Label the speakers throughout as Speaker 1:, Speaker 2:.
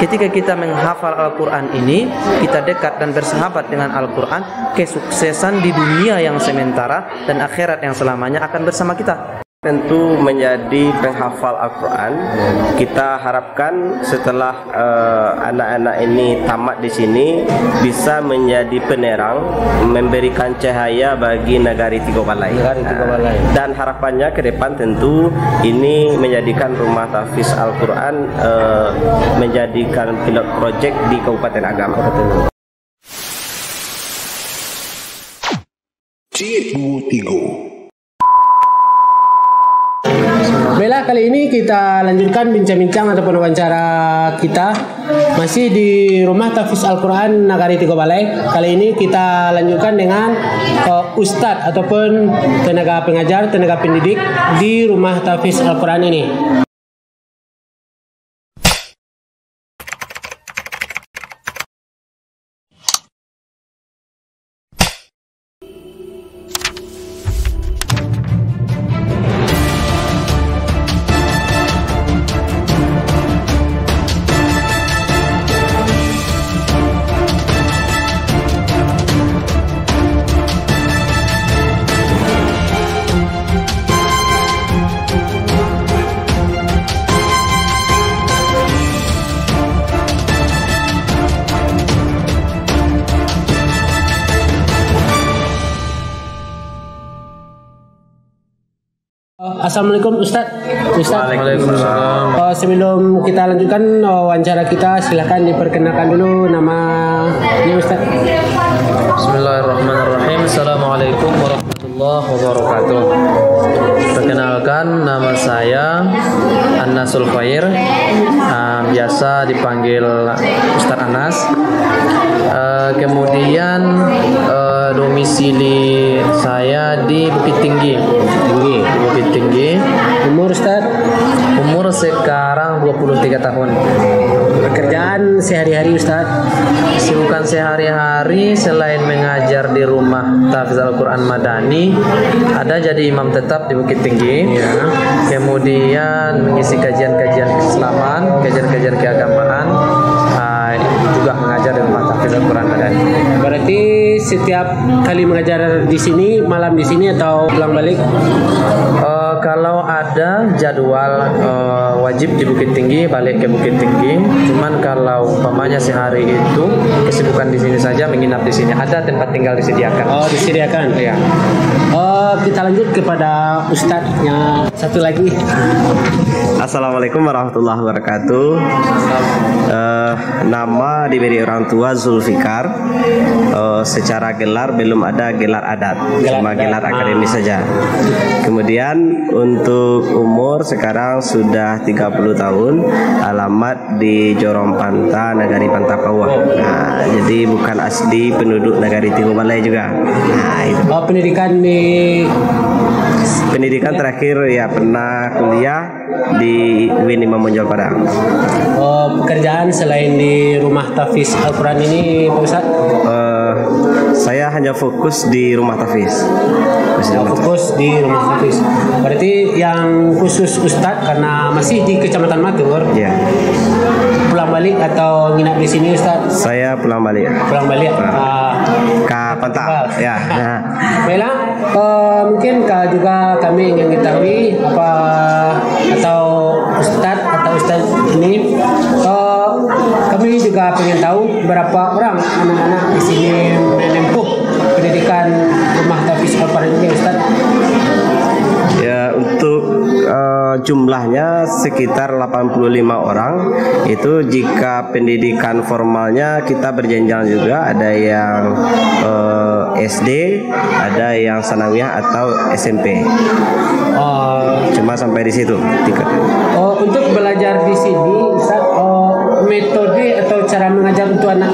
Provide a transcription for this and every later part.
Speaker 1: Ketika kita menghafal Al-Quran ini, kita dekat dan bersahabat dengan Al-Quran, kesuksesan di dunia yang sementara dan akhirat yang selamanya akan bersama kita.
Speaker 2: Tentu menjadi penghafal Al-Quran, kita harapkan setelah anak-anak ini tamat di sini bisa menjadi penerang, memberikan cahaya bagi Nagari Tiga Balai. Dan harapannya ke depan tentu ini menjadikan rumah tahfiz Al-Quran menjadikan pilot project di Kabupaten Agam.
Speaker 3: Baiklah, kali ini kita lanjutkan bincang-bincang ataupun wawancara kita masih di Rumah Tahfiz Al-Quran Nagari Tiga Balai. Kali ini kita lanjutkan dengan Ustadz ataupun tenaga pengajar, tenaga pendidik di Rumah Tahfiz Al-Quran ini. Assalamualaikum Ustadz.
Speaker 2: Waalaikumsalam.
Speaker 3: Sebelum kita lanjutkan wawancara kita, silakan diperkenalkan dulu namanya Ustadz.
Speaker 1: Bismillahirrahmanirrahim. Assalamualaikum warahmatullahi wabarakatuh. Perkenalkan, nama saya An-Nasul Khair, biasa dipanggil Ustadz Anas. Kemudian domisili saya di Bukit Tinggi.
Speaker 3: Umur Ustadz?
Speaker 1: Umur sekarang 23 tahun.
Speaker 3: Pekerjaan sehari-hari Ustadz?
Speaker 1: Kesibukan sehari-hari selain mengajar di Rumah Tahfiz Al-Quran Madani, ada jadi imam tetap di Bukit Tinggi. Kemudian mengisi kajian-kajian keislaman, kajian-kajian keagamaan, juga mengajar di Rumah Tahfiz Al-Quran Madani.
Speaker 3: Berarti setiap kali mengajar di sini, malam di sini atau pulang balik?
Speaker 1: Kalau ada jadwal wajib di Bukit Tinggi, balik ke Bukit Tinggi. Cuman kalau umpamanya sehari itu kesibukan di sini saja, menginap di sini. Ada tempat tinggal disediakan.
Speaker 3: Oh, disediakan.
Speaker 1: Iya.
Speaker 3: Kita lanjut kepada Ustadz yang satu lagi.
Speaker 2: Assalamualaikum warahmatullahi wabarakatuh. Nama diberi orang tua Zulfikar. Secara gelar belum ada gelar adat, cuma gelar akademis saja. Kemudian untuk umur sekarang sudah 30 tahun. Alamat di Jorong Panta, Nagari Panta Pawah. Nah, jadi bukan asli penduduk Nagari Tiga Balai juga. Nah, itu. Pendidikan terakhir ya pernah kuliah di UIN Imam Bonjol Padang.
Speaker 3: Pekerjaan selain di Rumah Tahfiz Al-Quran ini Pak Ustadz?
Speaker 2: Saya hanya fokus di Rumah Tahfiz.
Speaker 3: Fokus di Rumah Tahfiz. Berarti yang khusus Ustadz karena masih di Kecamatan Matur.
Speaker 2: Ya.
Speaker 3: Pulang balik atau nginap di sini Ustadz?
Speaker 2: Saya pulang balik.
Speaker 3: Pulang balik
Speaker 2: ke Panta. Ya. Nah.
Speaker 3: Baiklah, mungkin juga kami ingin mengetahui apa atau Ustadz ini, kami juga ingin tahu berapa orang anak-anak di sini menempuh pendidikan Rumah Tahfiz Al-Quran ini Ustadz?
Speaker 2: Ya, untuk jumlahnya sekitar 85 orang. Itu jika pendidikan formalnya kita berjenjang juga, ada yang SD, ada yang sanawiyah atau SMP. Cuma sampai di situ.
Speaker 3: Untuk belajar di sini, Ustaz, metode atau cara mengajar untuk anak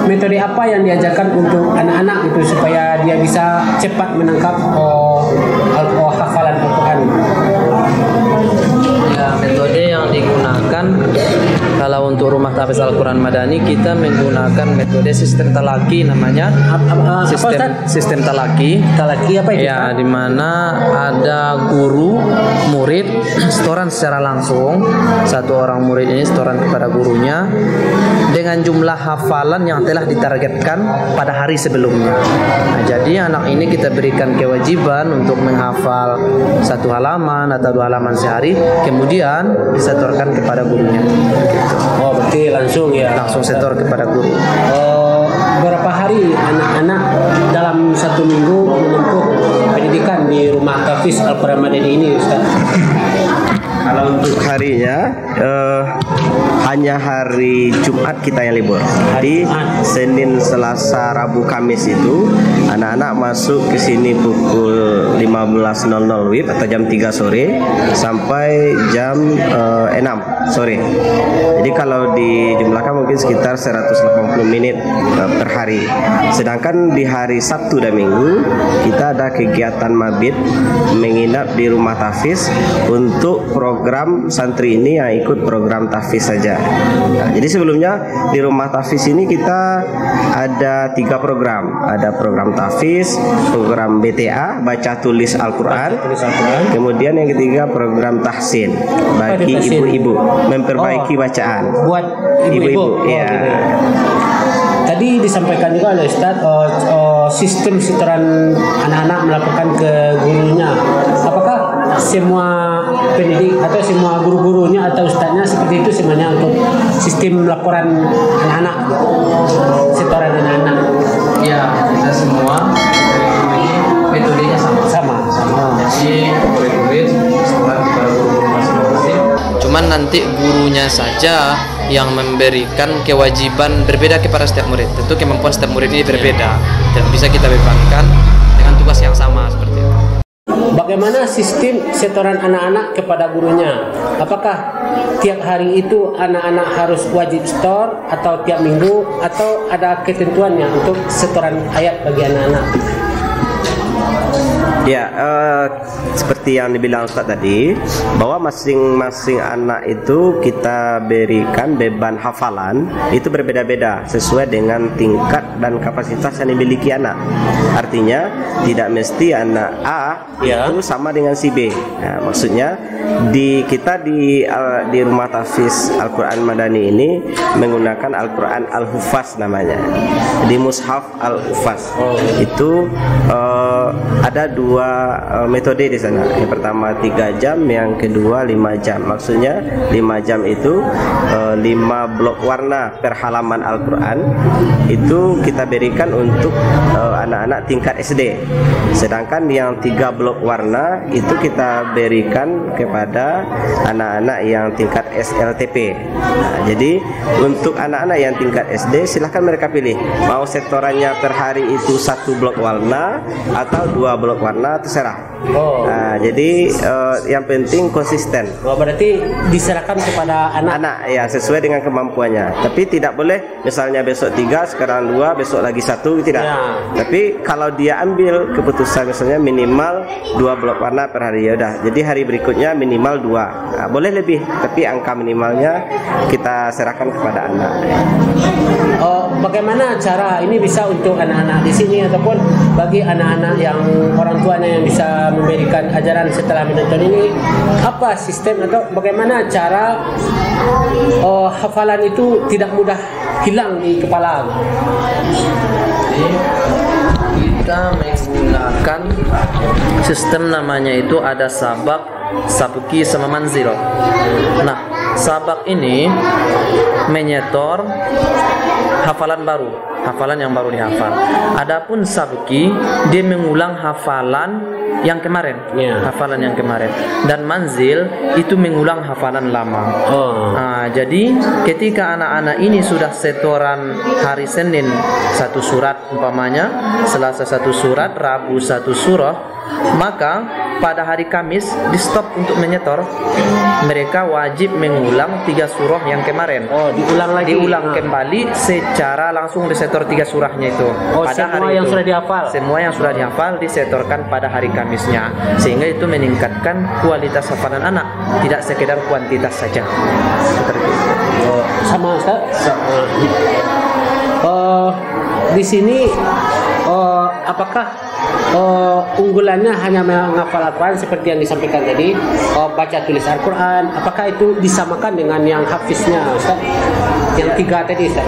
Speaker 3: metode apa yang diajarkan untuk anak-anak itu supaya dia bisa cepat menangkap hafalan Al-Quran?
Speaker 1: Ya, metode yang digunakan Kalau untuk rumah tahfiz Al-Quran Madani kita menggunakan metode sistem talaki namanya. Sistem talaki.
Speaker 3: Talaki apa itu?
Speaker 1: Ya, di mana ada guru, murid, setoran secara langsung. Satu orang murid ini setoran kepada gurunya dengan jumlah hafalan yang telah ditargetkan pada hari sebelumnya. Nah, jadi anak ini kita berikan kewajiban untuk menghafal satu halaman atau 2 halaman sehari, kemudian disetorkan kepada gurunya.
Speaker 3: Oh, berarti langsung ya?
Speaker 1: Langsung setor kepada guru.
Speaker 3: Berapa hari anak-anak dalam 1 minggu menempuh pendidikan di rumah tahfiz Al-Quran Madani ini, Ustaz?
Speaker 2: Kalau untuk harinya hanya hari Jumat kita yang libur. Jadi Senin, Selasa, Rabu, Kamis itu anak-anak masuk ke sini pukul 15.00 WIB atau jam 3 sore sampai jam 6 sore. Jadi kalau dijumlahkan mungkin sekitar 180 menit per hari. Sedangkan di hari Sabtu dan Minggu kita ada kegiatan mabit menginap di rumah tahfiz untuk program santri ini yang ikut program tahfiz saja. Nah, jadi sebelumnya di rumah tahfiz ini kita ada 3 program. Ada program tahfiz, program BTA, baca tulis Al-Quran. Kemudian yang ketiga program tahsin bagi ibu-ibu, memperbaiki bacaan.
Speaker 3: Buat ibu-ibu.
Speaker 2: Ya.
Speaker 3: Tadi disampaikan juga oleh Ustaz sistem setoran anak-anak melakukan ke gurunya. Apakah semua pendidik atau semua guru-gurunya atau ustadznya seperti itu semuanya untuk sistem laporan anak-anak, setoran anak-anak?
Speaker 1: Ya, kita semua metodenya sama. Jadi murid-murid setoran kepada guru masing-masing. Cuman nanti gurunya saja yang memberikan kewajiban berbeda kepada setiap murid. Tentu kemampuan setiap murid ini berbeda. Tidak bisa kita bebankan dengan tugas yang sama seperti itu.
Speaker 3: Bagaimana sistem setoran anak-anak kepada gurunya? Apakah tiap hari itu anak-anak harus wajib setor atau tiap minggu, atau ada ketentuannya untuk setoran ayat bagi anak-anak?
Speaker 2: Ya, seperti yang dibilang Ustaz tadi, bahwa masing-masing anak itu kita berikan beban hafalan itu berbeda-beda sesuai dengan tingkat dan kapasitas yang dimiliki anak. Artinya tidak mesti anak A itu sama dengan si B. Nah, maksudnya kita di rumah tahfiz Al-Quran Madani ini menggunakan Al-Quran Al-Hufaz namanya. Di Mushaf Al-Hufaz itu ada 2 metode di sana. Yang pertama 3 jam, yang kedua 5 jam. Maksudnya 5 jam itu 5 blok warna per halaman Al-Quran itu kita berikan untuk anak-anak tingkat SD. Sedangkan yang 3 blok warna itu kita berikan kepada anak-anak yang tingkat SLTP. Nah, jadi untuk anak-anak yang tingkat SD silahkan mereka pilih mau setorannya per hari itu 1 blok warna atau 2 blok warna, terserah. Nah, jadi yang penting konsisten.
Speaker 3: Berarti diserahkan kepada anak
Speaker 2: ya, sesuai dengan kemampuannya. Tapi tidak boleh misalnya besok 3, sekarang 2, besok lagi 1, tidak. Tapi kalau dia ambil keputusan misalnya minimal 2 blok warna per hari, ya udah. Jadi hari berikutnya minimal 2. Nah, boleh lebih, tapi angka minimalnya kita serahkan kepada anak.
Speaker 3: Bagaimana cara ini bisa untuk anak-anak di sini ataupun bagi anak-anak yang orang tuanya yang bisa memberikan ajaran setelah menonton ini, apa sistem atau bagaimana cara hafalan itu tidak mudah hilang di kepala?
Speaker 1: Kita menggunakan sistem namanya itu ada sabak, sabuki sama manzil. Nah, sabak ini menyetor hafalan baru, hafalan yang baru dihafal. Adapun sabuki dia mengulang hafalan yang kemarin, hafalan yang kemarin. Dan manzil itu mengulang hafalan lama. Nah, jadi ketika anak-anak ini sudah setoran hari Senin 1 surat umpamanya, Selasa 1 surat, Rabu 1 surah, maka pada hari Kamis di stop untuk menyetor. Mereka wajib mengulang 3 surah yang kemarin.
Speaker 3: Diulang lagi.
Speaker 1: Diulang kembali secara langsung disetor 3 surahnya itu. Pada
Speaker 3: semua
Speaker 1: hari
Speaker 3: yang
Speaker 1: itu.
Speaker 3: Sudah dihafal.
Speaker 1: Semua yang sudah dihafal disetorkan pada hari Kamisnya, sehingga itu meningkatkan kualitas hafalan anak, tidak sekedar kuantitas saja. Seperti itu.
Speaker 3: di sini apakah unggulannya hanya menghafal Al-Quran seperti yang disampaikan tadi, baca tulis Al-Quran, apakah itu disamakan dengan yang hafiznya Ustaz? Yang 3 tadi Ustaz?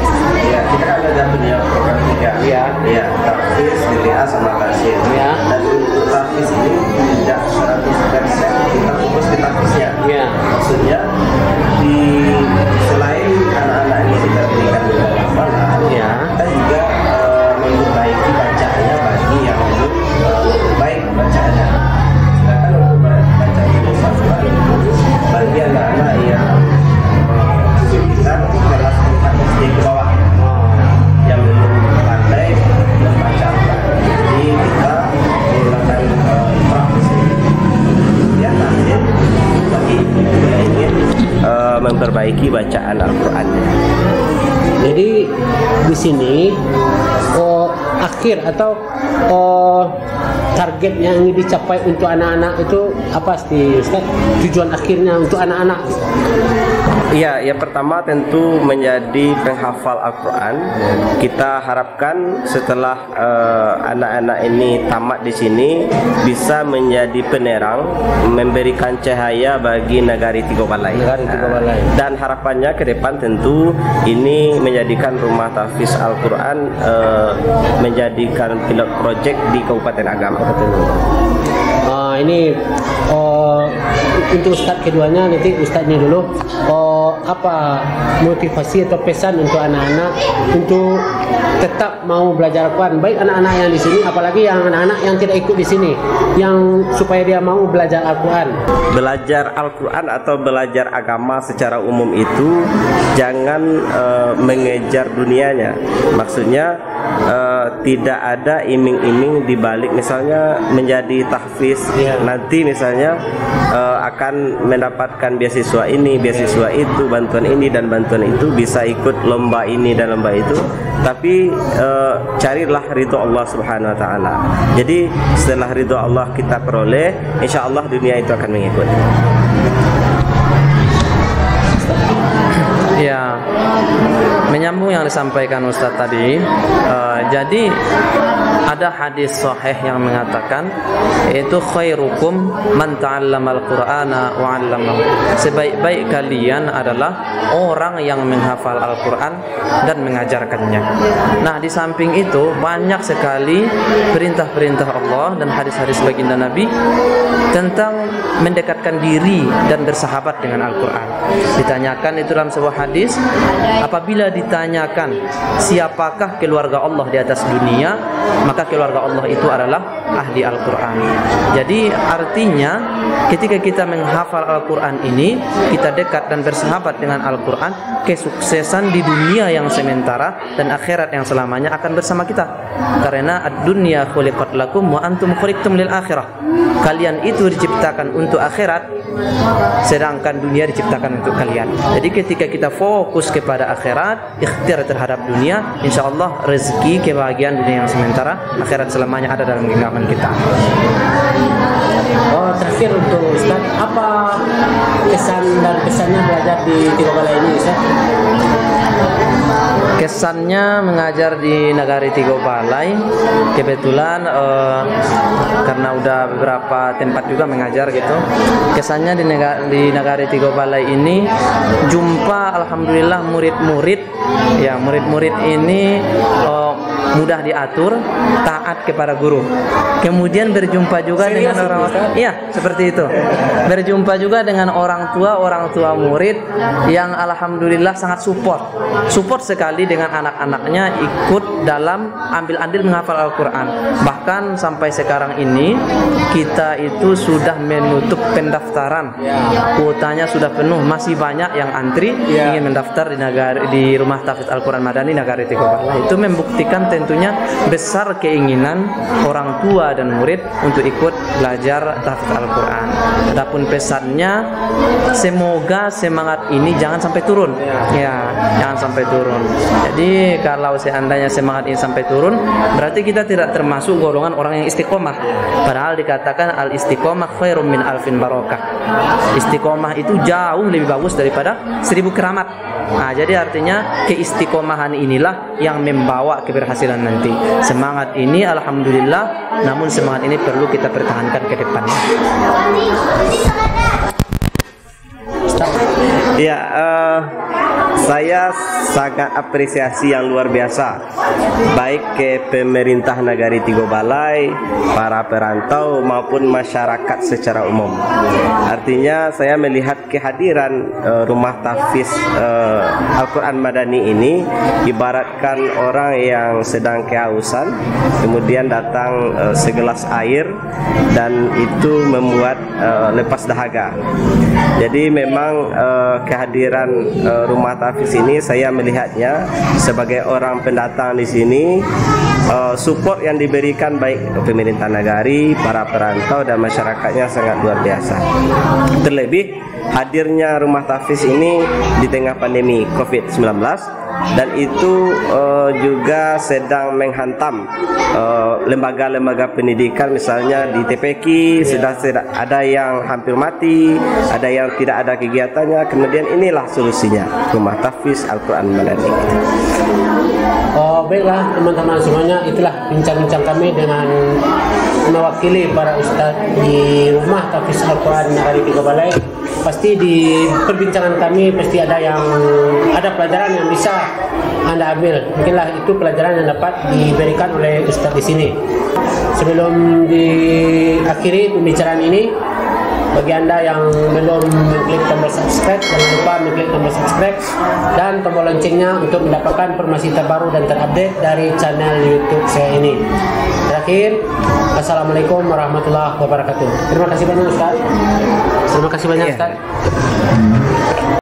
Speaker 2: Ya, kita kan ada punya program 3.
Speaker 3: Ya.
Speaker 2: Ya, tahfiz, DTA sama tasir.
Speaker 3: Ya.
Speaker 2: Dan untuk tahfiz ini tidak 100% kita fokus ke tahfiznya.
Speaker 3: Ya.
Speaker 2: Maksudnya di selain anak-anak ini kita berikan hafalan,
Speaker 3: Ya.
Speaker 2: kita juga memperbaiki bacaannya bagi yang belum baik bacaannya. Sedangkan untuk baca tulis Al-Quran itu bagi anak-anak yang kesulitan kelas 4 SD ke bawah yang belum pandai membaca Al-Quran. Jadi kita menggunakan tahfiz ini. Ya, tahfiz bagi yang ingin memperbaiki bacaan Al-Quran.
Speaker 3: Jadi di sini akhir atau target yang ingin dicapai untuk anak-anak itu apa sih Ustaz? Tujuan akhirnya untuk anak-anak?
Speaker 2: Iya, yang pertama tentu menjadi penghafal Al-Quran. Kita harapkan setelah anak-anak ini tamat di sini bisa menjadi penerang, memberikan cahaya bagi Nagari Tiga Balai. Dan harapannya ke depan tentu ini menjadikan rumah tahfiz Al-Quran menjadikan pilot project di Kabupaten Agam.
Speaker 3: Ini untuk Ustadz keduanya, nanti Ustadznya dulu. Apa motivasi atau pesan untuk anak-anak untuk tetap mau belajar Al-Quran, baik anak-anak yang di sini, apalagi yang anak-anak yang tidak ikut di sini, yang supaya dia mau belajar Al-Quran.
Speaker 2: Belajar Al-Quran atau belajar agama secara umum itu jangan mengejar dunianya. Maksudnya tidak ada iming-iming di balik misalnya menjadi tahfiz, nanti misalnya akan mendapatkan beasiswa ini, beasiswa itu, bantuan ini dan bantuan itu, bisa ikut lomba ini dan lomba itu. Tapi carilah ridho Allah Subhanahu wa taala. Jadi setelah ridho Allah kita peroleh, insya Allah dunia itu akan mengikut.
Speaker 1: Ya, menyambung yang disampaikan Ustadz tadi. Jadi ada hadis sahih yang mengatakan itu khairukum man ta'allamal Qur'ana wa 'allamahu. Sebaik-baik kalian adalah orang yang menghafal Al-Qur'an dan mengajarkannya. Nah, di samping itu banyak sekali perintah-perintah Allah dan hadis-hadis baginda Nabi tentang mendekatkan diri dan bersahabat dengan Al-Qur'an. Ditanyakan itu dalam sebuah hadis, apabila ditanyakan siapakah keluarga Allah di atas dunia, maka keluarga Allah itu adalah ahli Al-Quran. Jadi artinya ketika kita menghafal Al-Quran ini, kita dekat dan bersahabat dengan Al-Quran, kesuksesan di dunia yang sementara dan akhirat yang selamanya akan bersama kita. Karena ad-dunya khuliqat lakum wa antum khuliqtum lil akhirah. Kalian itu diciptakan untuk akhirat, sedangkan dunia diciptakan untuk kalian. Jadi ketika kita fokus kepada akhirat, ikhtiar terhadap dunia, insya Allah rezeki kebahagiaan dunia yang sementara, akhirat selamanya ada dalam genggaman kita.
Speaker 3: Terakhir untuk Ustaz, apa kesan dan pesannya belajar di Tiga Balai ini Ustaz?
Speaker 1: Kesannya mengajar di Nagari Tiga Balai, kebetulan karena udah beberapa tempat juga mengajar gitu. Kesannya di Nagari Tiga Balai ini jumpa alhamdulillah murid-murid, ya murid-murid ini mudah diatur, taat kepada guru. Kemudian berjumpa juga dengan orang, iya seperti itu. Berjumpa juga dengan orang tua murid yang alhamdulillah sangat support sekali dengan anak-anaknya ikut dalam ambil andil menghafal Al-Quran. Bahkan sampai sekarang ini kita itu sudah menutup pendaftaran, kuotanya sudah penuh, masih banyak yang antri ingin mendaftar di Rumah Tahfiz Al-Quran Madani Nagari Tiga Balai. Itu membuktikan tentunya besar keinginan orang tua dan murid untuk ikut belajar tahfiz Al-Quran. Adapun pesannya, semoga semangat ini jangan sampai turun, ya jangan sampai turun. Jadi kalau seandainya semangat ini sampai turun, berarti kita tidak termasuk golongan orang yang istiqomah. Padahal dikatakan al istiqomah khairum min alfin barokah. Istiqomah itu jauh lebih bagus daripada 1000 keramat. Nah, jadi artinya keistiqomahan inilah yang membawa keberhasilan keberhasilan nanti. Semangat ini alhamdulillah, namun semangat ini perlu kita pertahankan ke depannya.
Speaker 2: Ya, saya sangat apresiasi yang luar biasa, baik ke pemerintah Nagari Tigo Balai, para perantau maupun masyarakat secara umum. Artinya saya melihat kehadiran rumah tahfiz Al-Quran Madani ini ibaratkan orang yang sedang kehausan, kemudian datang segelas air dan itu membuat lepas dahaga. Jadi memang kehadiran rumah tahfiz ini saya melihatnya sebagai orang pendatang di sini, support yang diberikan baik pemerintah Nagari, para perantau dan masyarakatnya sangat luar biasa. Terlebih hadirnya rumah tahfiz ini di tengah pandemi COVID-19 dan itu juga sedang menghantam lembaga-lembaga pendidikan, misalnya di TPQ sudah ada yang hampir mati, ada yang tidak ada kegiatannya. Kemudian inilah solusinya, rumah tahfiz Al-Quran Madani.
Speaker 3: Baiklah teman-teman semuanya, itulah bincang-bincang kami dengan mewakili para ustadz di rumah tahfiz Al-Quran Nagari Tigo Balai. Pasti di perbincangan kami pasti ada pelajaran yang bisa Anda ambil. Mungkinlah itu pelajaran yang dapat diberikan oleh ustadz di sini. Sebelum diakhiri pembicaraan ini, bagi Anda yang belum mengklik tombol subscribe, jangan lupa mengklik tombol subscribe dan tombol loncengnya untuk mendapatkan informasi terbaru dan terupdate dari channel YouTube saya ini. Terakhir, Assalamualaikum warahmatullahi wabarakatuh. Terima kasih banyak Ustaz.